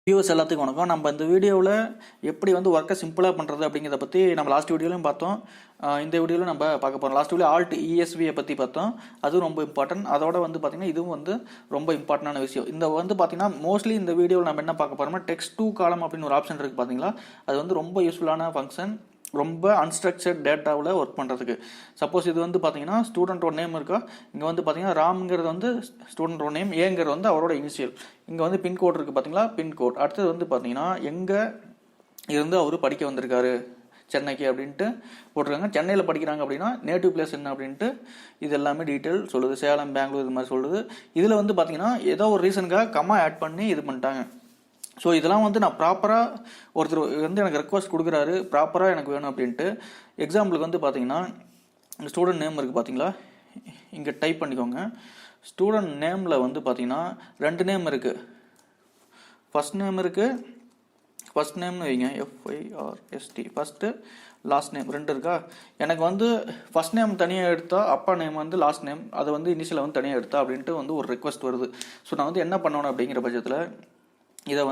Viewers எல்லாத்துக்கும் வணக்கம். நம்ம இந்த வீடியோவில் எப்படி ஒர்க்கை சிம்பிளாக பண்ணுறது அப்படிங்கிறத பற்றி நம்ம லாஸ்ட் வீடியோலையும் பார்த்தோம். இந்த வீடியோவில் நம்ம பார்க்க போகிறோம். லாஸ்ட் வீடியோ ஆல்ட் ESVயை பற்றி பார்த்தோம். அதுவும் ரொம்ப இம்பார்ட்டன்ட். அதோட பார்த்திங்கன்னா இதுவும் ரொம்ப இம்பார்ட்டண்டான விஷயம். இந்த பார்த்திங்கன்னா மோஸ்ட்லி இந்த வீடியோவில் நம்ம என்ன பார்க்க போகிறோம்னா டெக்ஸ்ட் டு காலம் அப்படின்னு ஒரு ஆப்ஷன் இருக்குது பார்த்தீங்களா. அது ரொம்ப யூஸ்ஃபுல்லான ஃபங்க்ஷன். ரொம்ப அன்ஸ்ட்ரக்சர்ட் டேட்டாவில் ஒர்க் பண்ணுறதுக்கு. சப்போஸ் இது பார்த்தீங்கன்னா ஸ்டூடெண்ட்டோட நேம் இருக்கா, இங்கே பார்த்தீங்கன்னா ராம்ங்கிறது ஸ்டூடெண்ட்டோட நேம், ஏங்கிறது அவரோட இனிஷியல். இங்கே பின்கோட் இருக்குது பார்த்தீங்களா, பின்கோட். அடுத்தது பார்த்தீங்கன்னா எங்கே இருந்து அவர் படிக்க வந்திருக்காரு சென்னைக்கு அப்படின்ட்டு போட்டிருக்காங்க. சென்னையில் படிக்கிறாங்க அப்படின்னா நேட்டிவ் பிளேஸ் என்ன அப்படின்ட்டு இது எல்லாமே டீட்டெயில் சொல்லுது. சேலம், பெங்களூர் இது மாதிரி சொல்லுது. இதில் பார்த்தீங்கன்னா ஏதோ ஒரு ரீசனுக்காக கம்மா ஆட் பண்ணி இது பண்ணிட்டாங்க. ஸோ இதெல்லாம் நான் ப்ராப்பராக ஒருத்தர் எனக்கு ரெக்வஸ்ட் கொடுக்குறாரு, ப்ராப்பராக எனக்கு வேணும் அப்படின்ட்டு. எக்ஸாம்பிளுக்கு பார்த்தீங்கன்னா ஸ்டூடெண்ட் நேம் இருக்குது பார்த்தீங்களா, இங்கே டைப் பண்ணிக்கோங்க. ஸ்டூடெண்ட் நேமில் பார்த்தீங்கன்னா 2 நேம் இருக்குது. ஃபர்ஸ்ட் நேம் இருக்குது, ஃபர்ஸ்ட் நேம்னு வைங்க, FIRST, ஃபஸ்ட்டு லாஸ்ட் நேம் 2 இருக்கா. எனக்கு ஃபர்ஸ்ட் நேம் தனியாக எடுத்தா, அப்பா நேம் லாஸ்ட் நேம் அதை இனிஷியல் தனியாக எடுத்தா அப்படின்ட்டு ஒரு ரெக்வஸ்ட் வருது. ஸோ நான் என்ன பண்ணணும் அப்படிங்கிற பட்சத்தில் இதை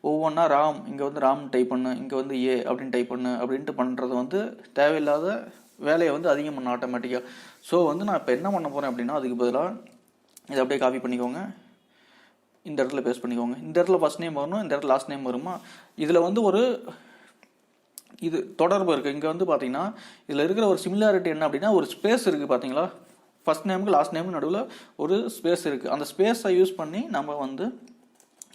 ஒவ்வொன்றா ராம், இங்கே ராம் டைப் பண்ணு, இங்கே ஏ அப்படின்னு டைப் பண்ணு அப்படின்ட்டு பண்ணுறது தேவையில்லாத வேலையை அதிகம் பண்ண ஆட்டோமேட்டிக்காக. ஸோ நான் இப்போ என்ன பண்ண போகிறேன் அப்படின்னா, அதுக்கு பதிலாக இதை அப்படியே காப்பி பண்ணிக்கோங்க, இந்த இடத்துல பேஸ்ட் பண்ணிக்கோங்க. இந்த இடத்துல ஃபர்ஸ்ட் நேம் வரணும், இந்த இடத்துல லாஸ்ட் நேம் வருமா. இதில் ஒரு இது தொடர்பு இருக்குது. இங்கே பார்த்தீங்கன்னா இதில் இருக்கிற ஒரு சிமிலாரிட்டி என்ன அப்படின்னா, ஒரு ஸ்பேஸ் இருக்குது பார்த்தீங்களா, ஃபர்ஸ்ட் நேமுக்கு லாஸ்ட் நேமுக்கு நடுவில் ஒரு ஸ்பேஸ் இருக்குது. அந்த ஸ்பேஸை யூஸ் பண்ணி நம்ம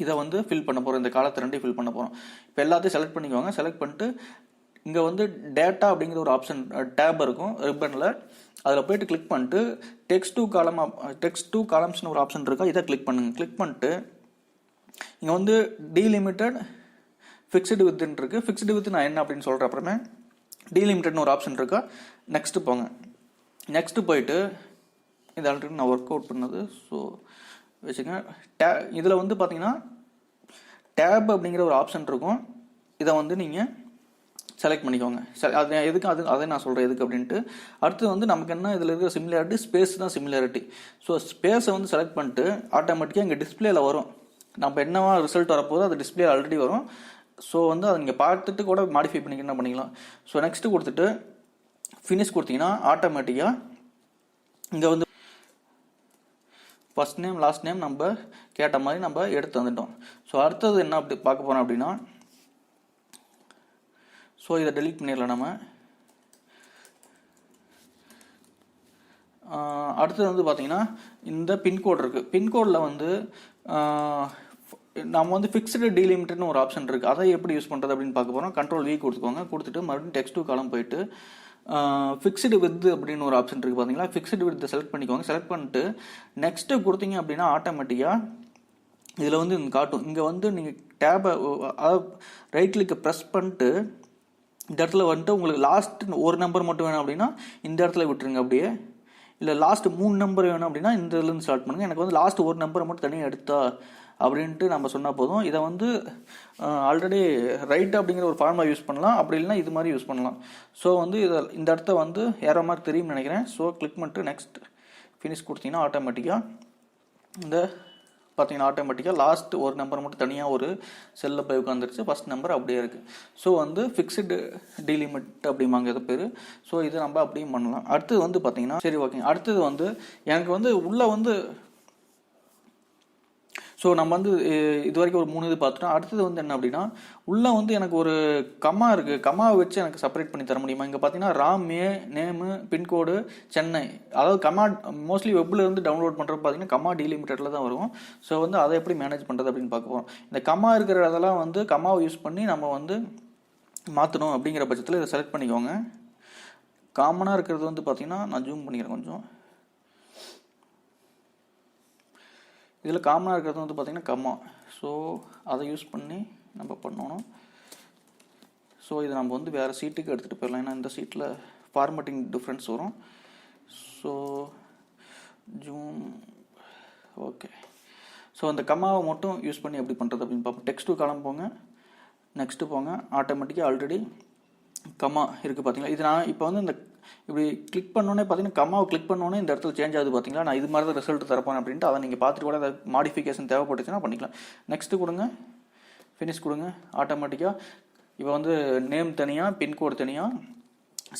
இதை ஃபில் பண்ண போகிறோம். இந்த காலத்தை 2 ஃபில் பண்ண போகிறோம். இப்போ எல்லாத்தையும் செலக்ட் பண்ணிக்கோங்க. செலக்ட் பண்ணிட்டு இங்கே டேட்டா அப்படிங்கிற ஒரு ஆப்ஷன் டேப் இருக்கும் ரிப்பனில். அதில் போய்ட்டு கிளிக் பண்ணிட்டு டெக்ஸ்ட் டு காலம்ஸ்னு ஒரு ஆப்ஷன் இருக்கா, இதை கிளிக் பண்ணுங்க. கிளிக் பண்ணிட்டு இங்கே டீலிமிட்டட் ஃபிக்ஸ்டு வித்ன்னு இருக்குது. ஃபிக்ஸ்டு வித் நான் என்ன அப்படின்னு சொல்கிறேன். அப்புறமே டீலிமிட்டட்னு ஒரு ஆப்ஷன் இருக்கா, நெக்ஸ்ட்டு போங்க. நெக்ஸ்ட்டு போயிட்டு இது ஆல்ரெடி நான் ஒர்க் அவுட் பண்ணது, ஸோ வச்சுங்க. இதில் பார்த்தீங்கன்னா டேப் அப்படிங்கிற ஒரு ஆப்ஷன் இருக்கும். இதை நீங்கள் செலக்ட் பண்ணிக்கோங்க. அது எதுக்கு அதை நான் சொல்கிறேன் எதுக்கு அப்படின்ட்டு. அடுத்து நமக்கு என்ன இதில் இருக்கிற சிமிலாரிட்டி, ஸ்பேஸ் தான் சிமிலாரிட்டி. ஸோ ஸ்பேஸை செலக்ட் பண்ணிட்டு ஆட்டோமேட்டிக்காக இங்கே டிஸ்பிளேல வரும். நம்ம என்னவா ரிசல்ட் வரப்போதோ அது டிஸ்பிளே ஆல்ரெடி வரும். ஸோ அதை நீங்கள் பார்த்துட்டு கூட மாடிஃபை பண்ணிக்க என்ன பண்ணிக்கலாம். ஸோ நெக்ஸ்ட்டு கொடுத்துட்டு ஃபினிஷ் கொடுத்தீங்கன்னா ஆட்டோமேட்டிக்காக இங்கே ஃபர்ஸ்ட் நேம் லாஸ்ட் நேம் நம்ம கேட்ட மாதிரி நம்ம எடுத்து வந்துட்டோம். ஸோ அடுத்தது என்ன அப்படி பார்க்க போகிறோம் அப்படின்னா, ஸோ இதை டெலீட் பண்ணிடலாம் நம்ம. அடுத்தது பார்த்தீங்கன்னா இந்த பின்கோட் இருக்குது. பின்கோடில் நம்ம ஃபிக்ஸ்டு டீலிமிட்டட்னு ஒரு ஆப்ஷன் இருக்குது. அதை எப்படி யூஸ் பண்ணுறது அப்படின்னு பார்க்க போகிறோம். Ctrl+V கொடுத்துக்கோங்க. கொடுத்துட்டு மறுபடியும் டெக்ஸ்ட் டு காலம் போயிட்டு ஃபிக்ஸ்டு வித் அப்படின்னு ஒரு ஆப்ஷன் இருக்குது பார்த்தீங்களா. ஃபிக்ஸ்டு வித் செலக்ட் பண்ணிக்கோங்க. செலக்ட் பண்ணிட்டு நெக்ஸ்ட்டு கொடுத்தீங்க அப்படின்னா ஆட்டோமேட்டிக்காக இதில் காட்டும். இங்கே நீங்கள் டேபை ரைட் கிளிக்கை ப்ரெஸ் பண்ணிட்டு இந்த இடத்துல உங்களுக்கு லாஸ்ட் ஒரு நம்பர் மட்டும் வேணும் அப்படின்னா இந்த இடத்துல விட்டுருங்க அப்படியே. இல்லை லாஸ்ட் 3 நம்பர் வேணும் அப்படின்னா இந்த இதுலேருந்து ஸ்டார்ட் பண்ணுங்கள். எனக்கு லாஸ்ட் ஒரு நம்பரை மட்டும் தனியாக எடுத்தா அப்படின்ட்டு நம்ம சொன்னால் போதும். இதை ஆல்ரெடி ரைட் அப்படிங்கிற ஒரு ஃபார்முலா யூஸ் பண்ணலாம், அப்படி இல்லைனா இது மாதிரி யூஸ் பண்ணலாம். ஸோ இதை இந்த இடத்த ஏற மாதிரி தெரியும்னு நினைக்கிறேன். ஸோ கிளிக் பண்ணிட்டு நெக்ஸ்ட் ஃபினிஷ் கொடுத்தீங்கன்னா ஆட்டோமேட்டிக்காக இந்த பார்த்தீங்கன்னா ஆட்டோமேட்டிக்காக லாஸ்ட் ஒரு நம்பர் மட்டும் தனியாக ஒரு செல்லில் போய் உட்காந்துருச்சு. ஃபர்ஸ்ட் நம்பர் அப்படியே இருக்குது. ஸோ ஃபிக்ஸ்டு டீலிமிட் அப்படிம்பாங்க இது பேர். ஸோ இதை நம்ம அப்படியும் பண்ணலாம். அடுத்தது பார்த்தீங்கன்னா சரி ஓகே. அடுத்தது எனக்கு உள்ளே ஸோ நம்ம இது வரைக்கும் ஒரு 3 இது பார்த்துட்டோம். அடுத்தது என்ன அப்படின்னா, உள்ளே எனக்கு ஒரு கம்மா இருக்குது. கம்மாவை வச்சு எனக்கு செப்பரேட் பண்ணி தர முடியுமா. இங்கே பார்த்தீங்கன்னா ராம், நேமு, பின்கோடு, சென்னை. அதாவது கம்மா மோஸ்ட்லி வெப்பில் டவுன்லோட் பண்ணுறது பார்த்தீங்கன்னா கம்மா டீலிமிட்டடில் தான் வரும். ஸோ அதை எப்படி மேனேஜ் பண்ணுறது அப்படின்னு பார்க்க போகிறோம். இந்த கம்மா இருக்கிற இதெல்லாம் கம்மாவை யூஸ் பண்ணி நம்ம மாற்றணும் அப்படிங்கிற பட்சத்தில் இதை செலக்ட் பண்ணிக்கோங்க. காமனாக இருக்கிறது பார்த்தீங்கன்னா நான் ஜூம் பண்ணிக்கிறேன் கொஞ்சம். இதில் காமனாக இருக்கிறது பார்த்தீங்கன்னா கம்மா. ஸோ அதை யூஸ் பண்ணி நம்ம பண்ணணும். ஸோ இதை நம்ம வேறு சீட்டுக்கு எடுத்துகிட்டு போயிடலாம். ஏன்னா இந்த சீட்டில் ஃபார்மேட்டிங் டிஃப்ரென்ஸ் வரும். So zoom okay. ஸோ அந்த கம்மாவை மட்டும் யூஸ் பண்ணி எப்படி பண்ணுறது அப்படின்னு பார்ப்போம். டெக்ஸ்ட் டு காலம் போங்க, நெக்ஸ்ட்டு போங்க. ஆட்டோமேட்டிக்காக ஆல்ரெடி கம்மா இருக்குது பார்த்தீங்களா. இது நான் இப்போ இந்த இப்படி கிளிக் பண்ணோன்னே பார்த்தீங்கன்னா கம்மாவை கிளிக் பண்ணோன்னே இந்த இடத்துல சேஞ்ச் ஆகுது பார்த்தீங்களா. நான் இது மாதிரி தான் ரிசல்ட் தரப்போம் அப்படின்ட்டு அதை நீங்கள் பார்த்துட்டு கூட அதை மாடிஃபிகேஷன் தேவைப்பட்டுச்சுன்னா பண்ணிக்கலாம். நெக்ஸ்ட்டு கொடுங்க, ஃபினிஷ் கொடுங்க. ஆட்டோமேட்டிக்காக இப்போ வந்து நேம் தனியாக, பின்கோடு தனியாக,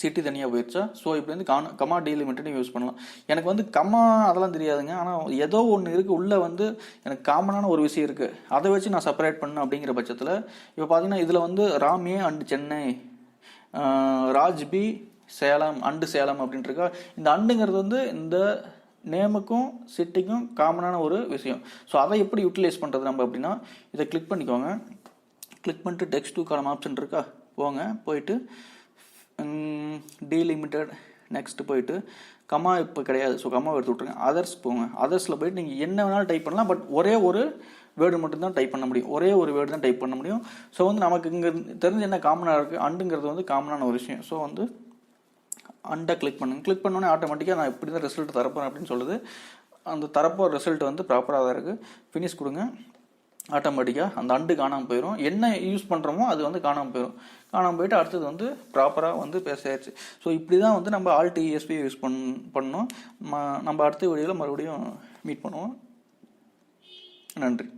சிட்டி தனியாக போயிடுச்சா. ஸோ இப்போ வந்து கமா டீலிமிட்டட் யூஸ் பண்ணலாம். எனக்கு வந்து கமா அதெல்லாம் தெரியாதுங்க. ஆனால் ஏதோ ஒன்று இருக்குது உள்ளே வந்து எனக்கு காமனான ஒரு விஷயம் இருக்குது, அதை வச்சு நான் செப்பரேட் பண்ணேன் அப்படிங்கிற பட்சத்தில் இப்போ பார்த்தீங்கன்னா இதில் வந்து Ram A and Chennai, Raj B Salem and Salem அப்படின்ட்டு இருக்கா. இந்த அண்டுங்கிறது வந்து இந்த நேமுக்கும் சிட்டிக்கும் காமனான ஒரு விஷயம். ஸோ அதை எப்படி யூட்டிலைஸ் பண்ணுறது நம்ம அப்படின்னா, இதை கிளிக் பண்ணிக்கோங்க. கிளிக் பண்ணிட்டு டெக்ஸ்ட் டு காலம் ஆப்ஷன் இருக்கா, போங்க. போயிட்டு டீலிமிட்டட் நெக்ஸ்ட் போயிட்டு கமா இப்போ கிடையாது, ஸோ கமா எடுத்து விட்ருங்க. அதர்ஸ் போங்க. அதர்ஸில் போயிட்டு நீங்கள் என்ன வேணாலும் டைப் பண்ணலாம், பட் ஒரே ஒரு வேர்டு மட்டும்தான் டைப் பண்ண முடியும், ஒரே ஒரு வேர்டு தான் டைப் பண்ண முடியும். ஸோ வந்து நமக்கு இங்கே தெரிஞ்ச என்ன காமனாக இருக்குது, அண்டுங்கிறது வந்து காமனான ஒரு விஷயம். ஸோ வந்து அண்டை கிளிக் பண்ணுங்க. கிளிக் பண்ணோன்னே ஆட்டோமேட்டிக்காக நான் இப்படி தான் ரிசல்ட் தரப்போறேன் அப்படின்னு சொல்லுது. அந்த தரப்போகிற ரிசல்ட் வந்து ப்ராப்பராக தான் இருக்குது. ஃபினிஷ் கொடுங்க. ஆட்டோமேட்டிக்காக அந்த அண்டு காணாமல் போயிடும். என்ன யூஸ் பண்ணுறோமோ அது வந்து காணாமல் போயிடும். காணாமல் போயிட்டு அடுத்தது வந்து ப்ராப்பராக வந்து பேசியாச்சு. ஸோ இப்படி தான் வந்து நம்ம ஆல்ட் ESV யூஸ் பண்ணோம். நம்ம அடுத்த வீடியோவில் மறுபடியும் மீட் பண்ணுவோம். நன்றி.